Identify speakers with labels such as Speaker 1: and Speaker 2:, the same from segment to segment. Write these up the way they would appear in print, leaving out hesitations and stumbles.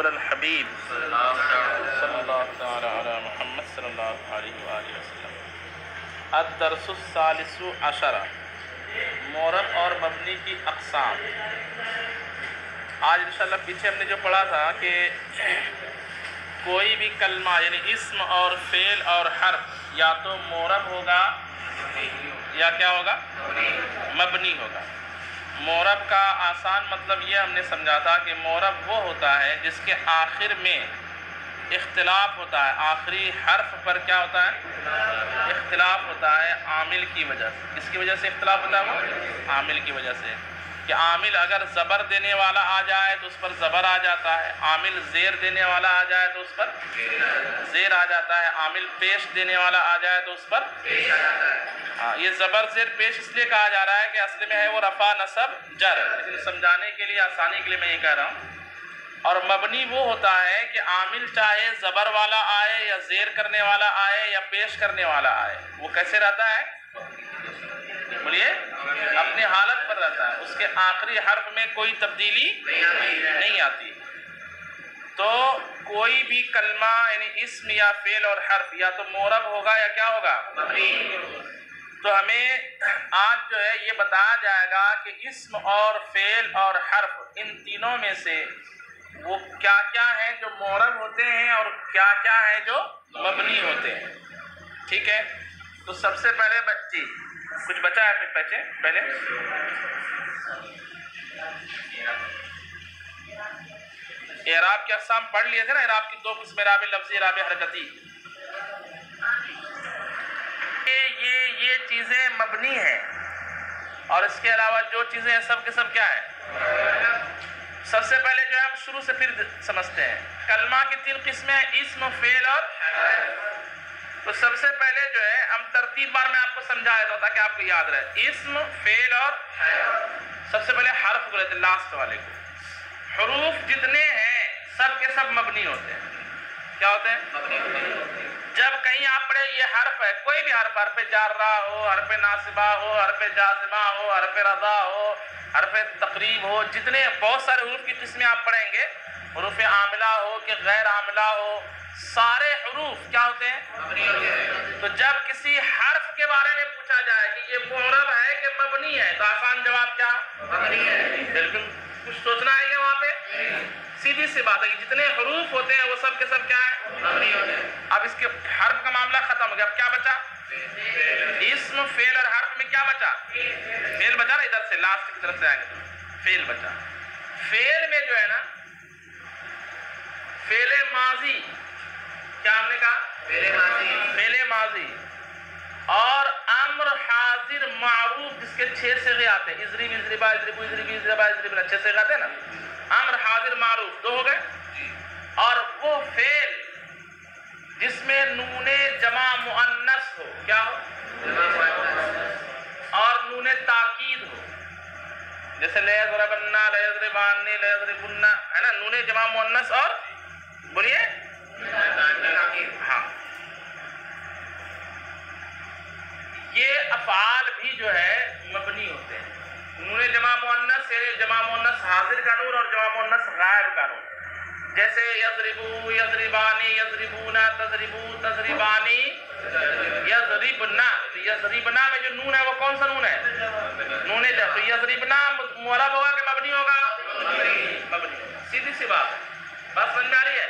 Speaker 1: رسول الحبیب صلی اللہ تعالی علی محمد صلی اللہ علیہ وآلہ وسلم۔ الدرس الثالث عشرہ، معرب اور مبنی کی اقسام۔ آج انشاءاللہ پیچھے ہم نے جو پڑھا تھا کہ کوئی بھی کلمہ یعنی اسم اور فعل اور حرف یا تو معرب ہوگا یا کیا ہوگا، مبنی ہوگا۔ معرب کا آسان مطلب یہ ہم نے سمجھا تھا کہ معرب وہ ہوتا ہے جس کے آخر میں اختلاف ہوتا ہے، آخری حرف پر کیا ہوتا ہے، اختلاف ہوتا ہے عامل کی وجہ سے۔ کس کی وجہ سے اختلاف ہوتا ہے؟ وہ عامل کی وجہ سے، کہ عامل اگر زبر دینے والا آ جائے تو اس پر زبر آ جاتا ہے، عامل زیر دینے والا آ جائے تو اس پر زیر آ جاتا ہے، عامل پیش دینے والا آ جائے تو اس پر پیش آ جاتا ہے۔ ہاں، یہ زبر زیر پیش اس لیے کہا جا رہا ہے کہ اصل میں ہے وہ رفع نصب جر، لیکن سمجھانے کے لیے آسانی کے لیے میں یہ کہہ رہا ہوں۔ اور مبنی وہ ہوتا ہے کہ عامل چاہے زبر والا آئے یا زیر کرنے والا آئے یا پیش کرنے والا آئے، وہ کیسے رہتا ہے؟ بولیے، اپنی حالت پر رہتا ہے، اس کے آخری حرف میں کوئی تبدیلی نہیں آتی۔ تو کوئی بھی کلمہ یعنی اسم یا فعل اور حرف یا تو معرب ہوگا یا کیا ہوگا، مبنی۔ تو ہمیں آج جو ہے یہ بتایا جائے گا کہ اسم اور فعل اور حرف ان تینوں میں سے وہ کیا کیا ہیں جو معرب ہوتے ہیں اور کیا کیا ہیں جو مبنی ہوتے ہیں، ٹھیک ہے؟ تو سب سے پہلے جی کچھ بچا ہے پھر پہلے اعراب کے اقسام پڑھ لیے تھے نا، اعراب کی دو قسم، اعراب لفظی، اعراب حرکتی۔ یہ چیزیں مبنی ہیں، اور اس کے علاوہ جو چیزیں ہیں سب کے سب کیا ہیں؟ سب سے پہلے جو ہے ہم شروع سے پھر سمجھتے ہیں۔ کلمہ کی تین قسمیں ہیں، اسم، فعل اور حرف۔ تو سب سے پہلے جو ہے ہم ترتیب بار میں آپ کو سمجھا دیتا ہوں تاکہ آپ کو یاد رہے، اسم، فعل اور حرف۔ سب سے پہلے حرف کو لیتے ہیں، لاسٹ والے کو۔ حروف جتنے ہیں سب کے سب مبنی ہوتے ہیں۔ کیا ہوتے ہیں؟ مبنی ہوتے ہیں۔ جب کہیں آپ پڑھے یہ حرف ہے، کوئی بھی حرف، حرف جارہ ہو، حرف ناصبہ ہو، حرف جازمہ ہو، حرف رضا ہو، حرف تقریب ہو، جتنے بہت سارے حروف کی قسمیں آپ پڑھیں گے، حروف عاملہ ہو کہ غیر عاملہ ہو، سارے حروف کیا ہوتے ہیں؟ مبنی ہوتے ہیں۔ تو جب کسی حرف کے بارے میں پوچھا جائے کہ یہ معرب ہے کہ مبنی ہے، تو آسان جواب کیا؟ مبنی ہے۔ بالکل، کچھ سوچنا ہے کیا وہاں پہ؟ سیدھی سی بات ہے کہ جتنے حروف ہوتے ہیں وہ سب کے سب کیا ہے؟ مبنی ہوتے ہیں۔ اب اس کے حرف کا معاملہ ختم ہو گیا، اب کیا بچا؟ اسم، فعل اور حرف میں کیا بچا؟ فعل بچا نا، ادھر سے لاسٹ کی طرف سے آئیں گے، فعل بچا۔ فعل میں جو ہے نا، فعل ماضی، کیا ہم نے کہا؟ فعل ماضی اور امر حاضر معروف، جس کے 6 صیغے آتے ہیں، اضرب، اضربا، اضربو، اضربی، اضربا، اضربنا، 6 صیغے آتے ہیں نا۔ امر حاضر معروف 2 ہو گئے، اور وہ فعل جس میں نون جمع مؤنث ہو، کیا ہو؟ اور نون تاکید ہو، جیسے لیضربن، لیضربان، لیضربن، ہے نا، نون جمع مؤنث اور بولیے ہاں، یہ افعال بھی جو ہے مبنی ہوتے ہیں۔ نون جمع مؤنث یعنی جمع مؤنث حاضر کا نون اور جمع مؤنث غائب کا نون، جیسے یضربو، یضربانی، یضربونا، تضربو، تضربانی، یضربنا۔ یضربنا میں جو نون ہے وہ کون سا نون ہے؟ نون جمع۔ تو یضربنا معرب ہوگا کہ مبنی ہوگا؟ مبنی۔ سیدھی سی بات ہے، بات سمجھ میں آ رہی ہے؟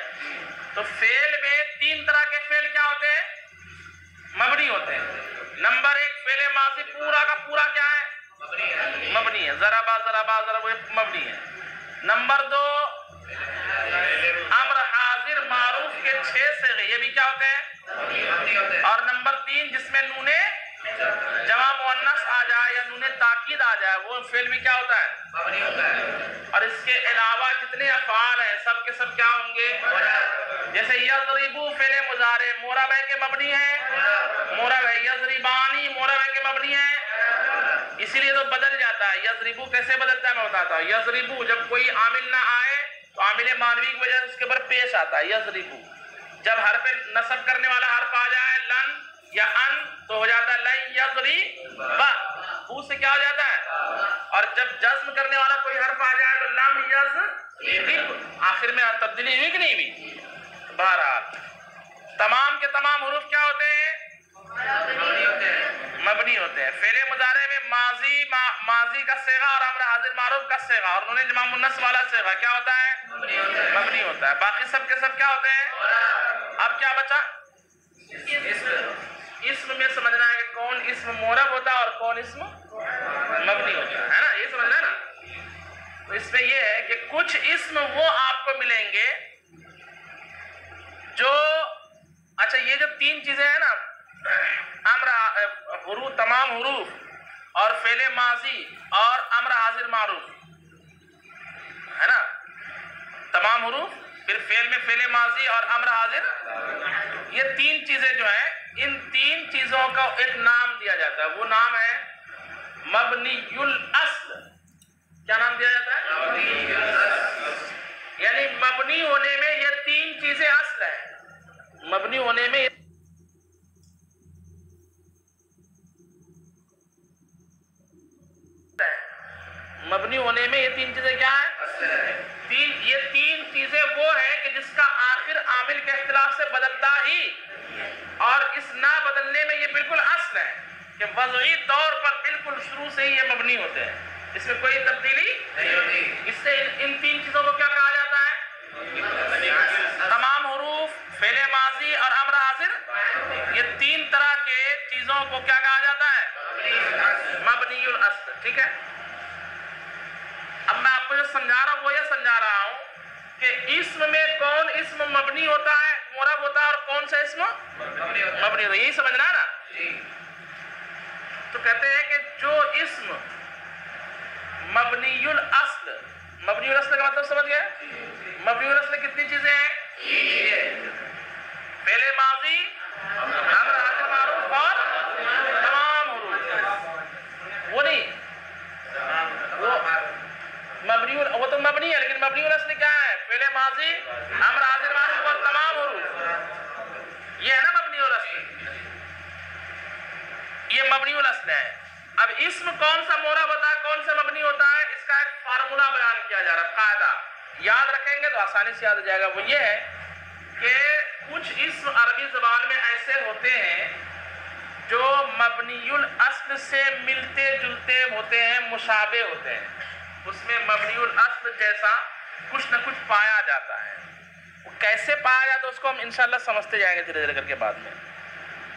Speaker 1: تو فعل میں 3 طرح کے فعل کیا ہوتے ہیں؟ مبنی ہوتے ہیں۔ نمبر 1، فعل ماضی پورا کا پورا کیا ہے؟ مبنی ہے، ضربا، ضربا، ضرب، مبنی ہے۔ نمبر 2، امر حاضر معروف کے 6 صیغے، یہ بھی کیا ہوتے ہیں؟ اور نمبر 3، جس میں نون جمع مؤنث آ جائے یا نون تاکید آ جائے، وہ فعل بھی کیا ہوتا ہے؟ مبنی ہوتا ہے۔ اور اس کے علاوہ جتنے افعال ہیں سب کے سب کیا ہوں گے؟ جیسے یضربو فعل مضارع، معرب ہے کہ مبنی ہے؟ معرب ہے۔ یضربانی معرب ہے کہ مبنی ہے؟ اسی لیے تو بدل جاتا ہے۔ یضربو کیسے بدلتا ہے میں بتاتا ہوں۔ یضربو جب کوئی عامل نہ آئے تو عامل مانوی کی وجہ سے اس کے اوپر پیش آتا ہے یضربو۔ جب حرف نصب کرنے والا حرف آ جائے لن یا ان تو ہو جاتا ہے لن یضرب، بو سے کیا ہو جاتا ہے؟ اور جب جزم کرنے والا کوئی حرف آ جائے تو لم یضرب، آخر میں تبدیلی ہوئی کہ نہیں ہوئی؟ بہرحال تمام کے تمام حروف کیا ہوتے ہیں؟ مبنی ہوتے ہیں. فعل مضارع میں ماضی کا صیغہ اور امر حاضر معروف کا صیغہ اور انہوں نے جمع مؤنث والا صیغہ کیا ہوتا ہے؟ مبنی ہوتا ہے. باقی سب کے سب کیا ہوتے ہیں؟ اب کیا بچا؟ اسم میں سمجھنا ہے کہ کون اسم معرب ہوتا ہے اور کون اسم مبنی ہوتا ہے نا؟ یہ سمجھنا ہے نا؟ تو اس میں یہ ہے کہ کچھ اسم وہ آپ کو ملیں گے جو اچھا یہ جو تین چیزیں ہیں نا امر حروف تمام حروف اور فعل ماضی اور امر حاضر معروف ہے نا؟ تمام حروف پھر فعل میں فعل ماضی اور امر حاضر یہ تین چیزیں جو ہیں ان تین چیزوں کا ایک نام دیا جاتا ہے. وہ نام ہے مبنی الاصل. کیا نام دیا جاتا ہے؟ یعنی مبنی ہونے میں یہ تین چیزیں اصل ہیں. مبنی ہونے میں یہ تین چیزیں کیا ہیں؟ یہ تین چیزیں وہ ہیں کہ جس کا آخر عامل کے اختلاف سے بدلتا ہی اور اس نہ بدلنے میں یہ بالکل اصل ہے کہ وضعی طور پر بالکل شروع سے ہی یہ مبنی ہوتے ہیں. اس میں کوئی تبدیلی نہیں ہوتی. اس سے ان تین چیزوں کو کیا کہا جاتا ہے؟ تمام حروف فعل ماضی اور امر حاضر یہ تین طرح کے چیزوں کو کیا کہا جاتا ہے؟ مبنی الاصل. ٹھیک ہے. اب میں آپ کو جو سمجھا رہا ہوں وہ یہ سمجھا رہا ہوں کہ اسم میں کون اسم مبنی ہوتا ہے معرب ہوتا ہے اور کون سا اسم مبنی ہوتا ہے. یہی سمجھنا ہے نا؟ تو کہتے ہیں کہ جو اسم مبنی الاصل کا مطلب سمجھ گئے؟ مبنی الاصل کتنی چیزیں ہیں؟ فعل ماضی امر حاضر معروف اور تمام حروف. وہ نہیں وہ تو مبنی ہے لیکن مبنی الاصل کیا ہے؟ فعل ماضی امر حاضر معروف اور تمام حروف. یہ ہے نا مبنی الاصل. یہ مبنی الاصل ہے. اب اسم کون سا معرب ہوتا ہے کون سا مبنی ہوتا ہے اس کا ایک فارمولا بیان کیا جا رہا ہے. قاعدہ یاد رکھیں گے تو آسانی سے یاد ہو جائے گا. وہ یہ ہے کہ کچھ اسم عربی زبان میں ایسے ہوتے ہیں جو مبنی الاصل سے ملتے جلتے ہوتے ہیں مشابہ ہوتے ہیں. اس میں مبنی الاصل جیسا کچھ نہ کچھ پایا جاتا ہے. وہ کیسے پایا جاتا ہے اس کو ہم انشاءاللہ سمجھتے جائیں گے دھیرے دھیرے کر کے بعد میں.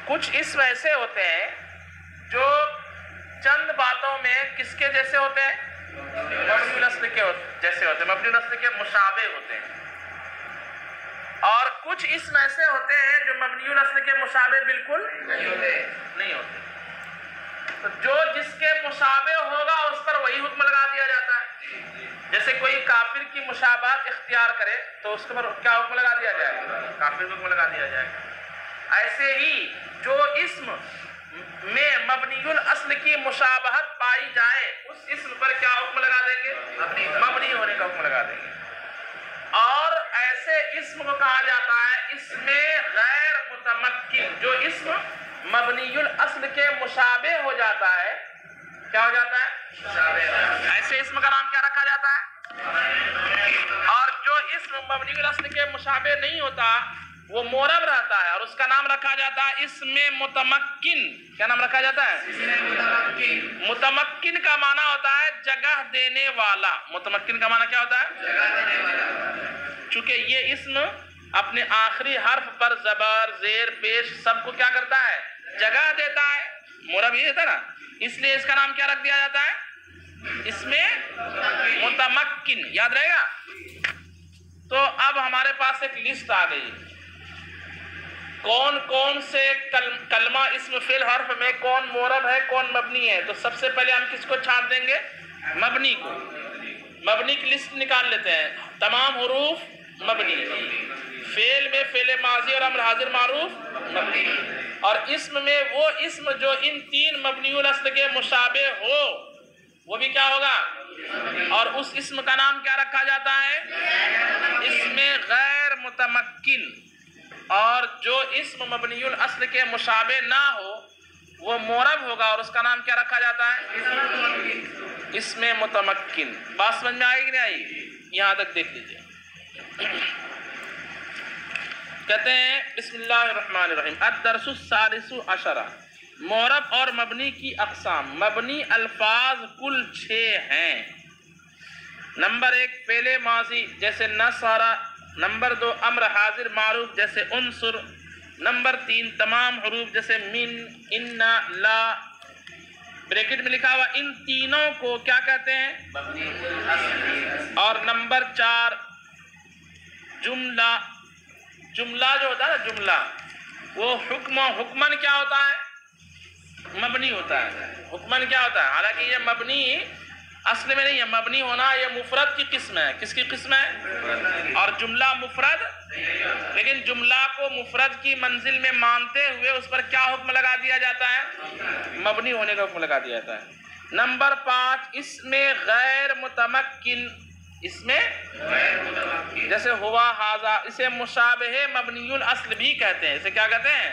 Speaker 1: کچھ اسم ایسے ہوتے ہیں جو چند باتوں میں کس کے جیسے ہوتے ہیں؟ مبنی الاصل کے جیسے ہوتے ہیں, مبنی الاصل کے مشابہ ہوتے ہیں. اور کچھ اسم ایسے ہوتے ہیں جو مبنی الاصل کے مشابہ بالکل نہیں ہوتے. تو جو جس کے مشابہ ہوگا اس پر وہی حکم لگا دیا جاتا ہے. جیسے کوئی کافر کی مشابہت اختیار کرے تو اس پر کیا حکم لگا دیا جائے گا؟ کافر کو حکم لگا دیا جائے گا. ایسے ہی جو اسم میں مبنی الاصل کی مشابہت پائی جائے اس اسم پر کیا حکم لگا دیں گے؟ مبنی ہونے کا حکم لگا دیں گے. اور ایسے اسم کو کہا جاتا ہے اسم غیر متمکن. جو اسم مبنی الاصل کے مشابہ ہو جاتا ہے کیا ہو جاتا ہے؟ ایسے اسم کا نام کیا رکھا جاتا ہے؟ اور جو اسم مبنی الاصل کے مشابہ نہیں ہوتا وہ معرب رہتا ہے اور اس کا نام رکھا جاتا ہے اسم متمکن. کیا نام رکھا جاتا ہے؟ متمکن کا معنی ہوتا ہے جگہ دینے والا. متمکن کا معنی کیا ہوتا ہے؟ جگہ دینے والا. چونکہ یہ اسم اپنے آخری حرف پر زبر زیر پیش سب کو کیا کرتا ہے؟ جگہ دیتا ہے. معرب یہ ہوتا ہے نا, اس لیے اس کا نام کیا رکھ دیا جاتا ہے؟ اسم متمکن. یاد رہے گا. تو اب ہمارے پاس ایک لسٹ آ گئی کون کون سے کلمہ اسم فعل حرف میں کون معرب ہے کون مبنی ہے. تو سب سے پہلے ہم کس کو چھانٹ دیں گے؟ مبنی کو. مبنی کی لسٹ نکال لیتے ہیں. تمام حروف مبنی, فعل میں فعل ماضی اور امر حاضر معروف مبنی, اور اسم میں وہ اسم جو ان تین مبنی الاصل کے مشابہ ہو وہ بھی کیا ہوگا؟ اور اس اسم کا نام کیا رکھا جاتا ہے؟ اسم غیر متمکن. اور جو اسم مبنی الاصل کے مشابہ نہ ہو وہ معرب ہوگا اور اس کا نام کیا رکھا جاتا ہے؟ اسم متمکن. بات سمجھ میں آئی کہ نہیں آئی؟ یہاں تک دیکھ لیجئے. کہتے ہیں بسم اللہ الرحمن الرحیم الدرس الثالث عشرہ، معرب اور مبنی کی اقسام۔ مبنی الفاظ کل 6 ہیں۔ نمبر 1 فعل ماضی جیسے نصر، نمبر 2 امر حاضر معروف جیسے انصر، نمبر 3 تمام حروف جیسے من، ان، لا، بریکٹ میں لکھا ہوا ان تینوں کو کیا کہتے ہیں؟ اور نمبر 4 جملہ، جملہ جو ہوتا ہے نا جملہ، وہ حکمن کیا ہوتا ہے؟ مبنی ہوتا ہے۔ حکمن کیا ہوتا ہے؟ حالانکہ یہ مبنی اصل میں نہیں ہے، مبنی ہونا یہ مفرد کی قسم ہے۔ کس کی قسم ہے؟ اور جملہ مفرد، لیکن جملہ کو مفرد کی منزل میں مانتے ہوئے اس پر کیا حکم لگا دیا جاتا ہے؟ مبنی ہونے کا حکم لگا دیا جاتا ہے۔ نمبر 5 اس میں غیر متمکن، اس میں جیسے ہوا ہاذا، اسے مشابہ مبنی الاصل بھی کہتے ہیں۔ اسے کیا کہتے ہیں؟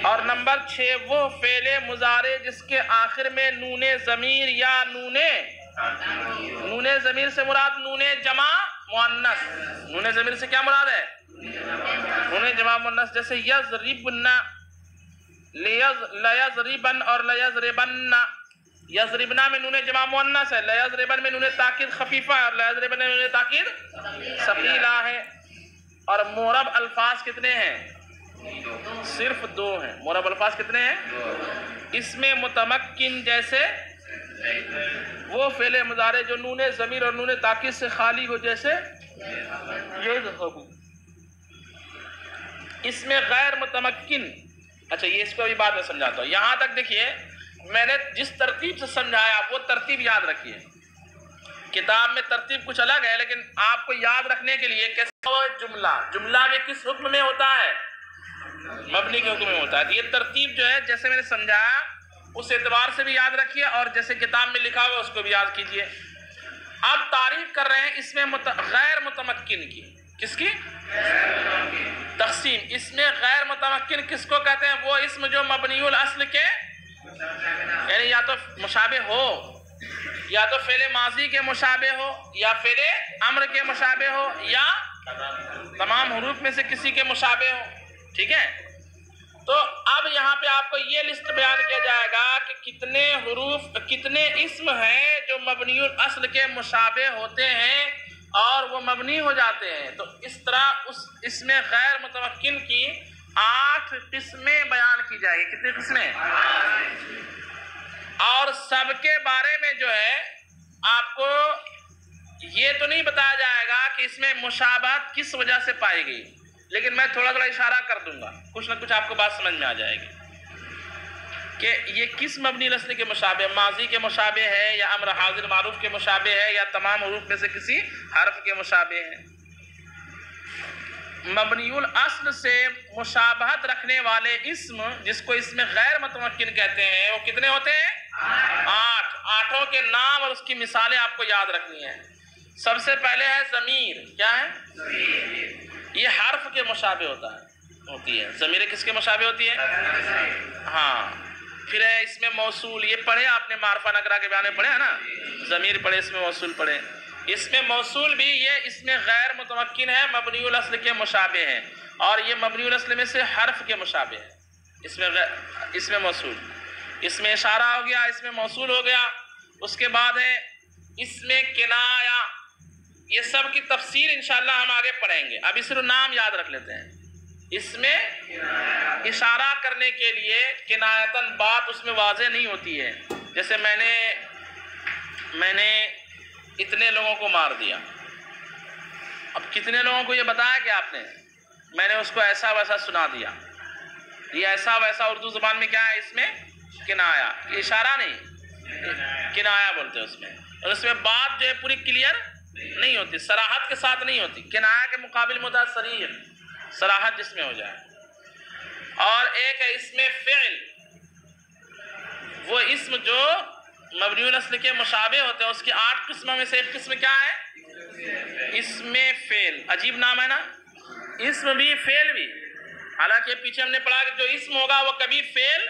Speaker 1: اور نمبر 6 وہ فعل مضارع جس کے آخر میں نون ضمیر یا نون ضمیر سے مراد نون جمع مؤنث، نون ضمیر سے کیا مراد ہے؟ نون جمع مؤنث، جیسے یضربن، لیضربن اور لیضربن۔ یضربنا میں نون جمع مؤنث ہے، لیضربن میں نون تاکید خفیفہ ہے، اور لیضربن میں نون تاکید ثقیلہ ہے۔ اور معرب الفاظ کتنے ہیں؟ صرف 2 ہیں۔ معرب الفاظ کتنے ہیں؟ اس میں متمکن جیسے وہ فعل مضارع جو نون ضمیر اور نون تاکید سے خالی ہو، جیسے یذهب۔ اس میں غیر متمکن، اچھا یہ اس کو ابھی بعد میں سمجھاتا ہوں۔ یہاں تک دیکھیے میں نے جس ترتیب سے سمجھایا وہ ترتیب یاد رکھیے۔ کتاب میں ترتیب کچھ الگ ہے، لیکن آپ کو یاد رکھنے کے لیے کیسے ہو جملہ، جملہ میں کس حکم میں ہوتا ہے؟ مبنی کے حکم میں ہوتا ہے۔ یہ ترتیب جو ہے جیسے میں نے سمجھایا اس اعتبار سے بھی یاد رکھیے، اور جیسے کتاب میں لکھا ہوا اس کو بھی یاد کیجیے۔ اب تعریف کر رہے ہیں اس میں غیر متمکن کی، کس کی؟ تقسیم۔ اس میں غیر متمکن کس کو کہتے ہیں؟ وہ اسم جو مبنی الاصل کے، یعنی یا تو مشابہ ہو، یا تو فعل ماضی کے مشابہ ہو، یا فعل امر کے مشابہ ہو، یا تمام حروف میں سے کسی کے مشابہ ہو۔ ٹھیک ہے؟ تو اب یہاں پہ آپ کو یہ لسٹ بیان کیا جائے گا کہ کتنے حروف، کتنے اسم ہیں جو مبنی الاصل کے مشابہ ہوتے ہیں اور وہ مبنی ہو جاتے ہیں۔ تو اس طرح اس میں غیر متمکن کی 8 قسمیں بیان کی جائے گی۔ کتنی قسمیں؟ اور سب کے بارے میں جو ہے آپ کو یہ تو نہیں بتایا جائے گا کہ اس میں مشابہت کس وجہ سے پائی گئی، لیکن میں تھوڑا تھوڑا اشارہ کر دوں گا، کچھ نہ کچھ آپ کو بات سمجھ میں آ جائے گی کہ یہ کس مبنی الاصل کے مشابہ، ماضی کے مشابہ ہے، یا امر حاضر معروف کے مشابہ ہے، یا تمام حروف میں سے کسی حرف کے مشابہ ہے۔ مبنی الاصل سے مشابہت رکھنے والے اسم جس کو اس میں غیر متمکن کہتے ہیں وہ کتنے ہوتے ہیں؟ 8۔ 8 کے نام اور اس کی مثالیں آپ کو یاد رکھنی ہیں۔ سب سے پہلے ہے ضمیر۔ کیا ہے؟ یہ حرف کے مشابہ ہوتی ہے۔ ضمیر کس کے مشابہ ہوتی ہے؟ ہاں۔ پھر ہے اس میں موصول، یہ پڑھے آپ نے معرفہ نکرہ کے بیان میں پڑھے ہے نا، ضمیر پڑھے، اس میں موصول پڑھے۔ اس میں موصول بھی یہ اس میں غیر متمکن ہے، مبنی الاصل کے مشابہ ہے، اور یہ مبنی الاصل میں سے حرف کے مشابہ ہے۔ اس میں موصول، اس میں اشارہ ہو گیا، اس میں موصول ہو گیا۔ اس کے بعد ہے اس میں کنایہ، یہ سب کی تفسیر انشاءاللہ ہم آگے پڑھیں گے، ابھی صرف نام یاد رکھ لیتے ہیں۔ اس میں اشارہ کرنے کے لیے کنایتاً بات اس میں واضح نہیں ہوتی ہے، جیسے میں نے اتنے لوگوں کو مار دیا، اب کتنے لوگوں کو یہ بتایا کہ آپ نے، میں نے اس کو ایسا ویسا سنا دیا، یہ ایسا ویسا اردو زبان میں کیا ہے؟ اس میں کنایا، یہ اشارہ نہیں، کنایا بولتے ہیں اس میں، اور اس میں بات جو ہے پوری کلیئر نہیں ہوتی، صراحت کے ساتھ نہیں ہوتی۔ کنایا کے مقابل میں صریح، صراحت جس میں ہو جائے۔ اور ایک ہے اس میں فعل، وہ اسم جو مبنی الاصل کے مشابہ ہوتے ہیں، اس کی 8 قسموں میں سے ایک قسم کیا ہے؟ اسم فعل۔ عجیب نام ہے نا، اسم بھی فعل بھی۔ حالانکہ پیچھے ہم نے پڑھا کہ جو اسم ہوگا وہ کبھی فعل،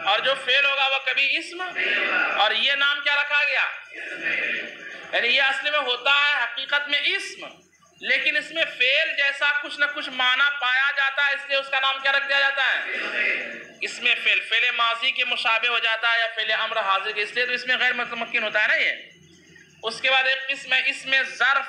Speaker 1: اور جو فعل ہوگا وہ کبھی اسم، اور یہ نام کیا رکھا گیا؟ یعنی یہ اصل میں ہوتا ہے حقیقت میں اسم، لیکن اس میں فعل جیسا کچھ نہ کچھ معنی پایا جاتا ہے، اس لیے اس کا نام کیا رکھ دیا جاتا ہے؟ اس میں فعل ماضی کے مشابہ ہو جاتا ہے یا فعل امر حاضر کے، اس لیے تو اس میں غیر متمکن ہوتا ہے نا یہ۔ اس کے بعد ایک قسم ہے اس میں ظرف،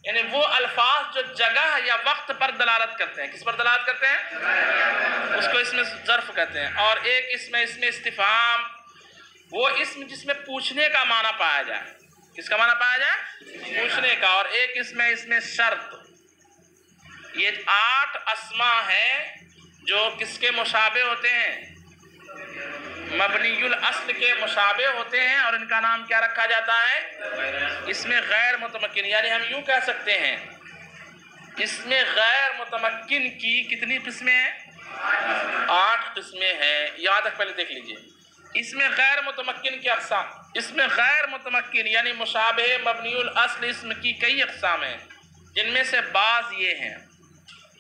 Speaker 1: یعنی وہ الفاظ جو جگہ یا وقت پر دلالت کرتے ہیں۔ کس پر دلالت کرتے ہیں؟ اس کو اس میں ظرف کہتے ہیں۔ اور ایک اسم ہے اس میں استفہام، وہ اسم جس میں پوچھنے کا معنی پایا جائے۔ کس کا معنی پایا جائے؟ پوچھنے کا۔ اور ایک اسم ہے اس میں شرط۔ یہ 8 اسماء ہیں جو کس کے مشابہ ہوتے ہیں؟ مبنی الاصل کے مشابہ ہوتے ہیں، اور ان کا نام کیا رکھا جاتا ہے؟ اس میں غیر متمکن، یعنی ہم یوں کہہ سکتے ہیں اس میں غیر متمکن کی کتنی قسمیں ہیں؟ 8 قسمیں ہیں۔ یہاں تک پہلے دیکھ لیجئے اس میں غیر متمکن کی اقسام۔ اس میں غیر متمکن یعنی مشابہ مبنی الاصل اسم کی کئی اقسام ہیں، جن میں سے بعض یہ ہیں: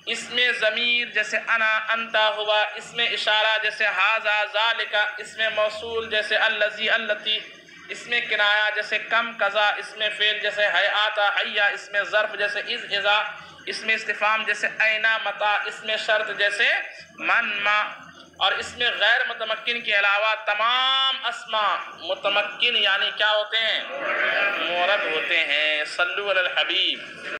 Speaker 1: اس میں ضمیر جیسے انا، انتا، ہوا، اس میں اشارہ جیسے ھذا، ذالک، اس میں موصول جیسے الذی، اللتی، اس میں کنایہ جیسے کم، کذا، اس میں فعل جیسے حیاتا، حیا، اس میں ظرف جیسے اذ، اذا، اس میں استفہام جیسے اینا، متا، اس میں شرط جیسے من، ما۔ اور اس میں غیر متمکن کے علاوہ تمام اسماء متمکن یعنی کیا ہوتے ہیں؟ معرب ہوتے ہیں۔ صلو علی الحبیب۔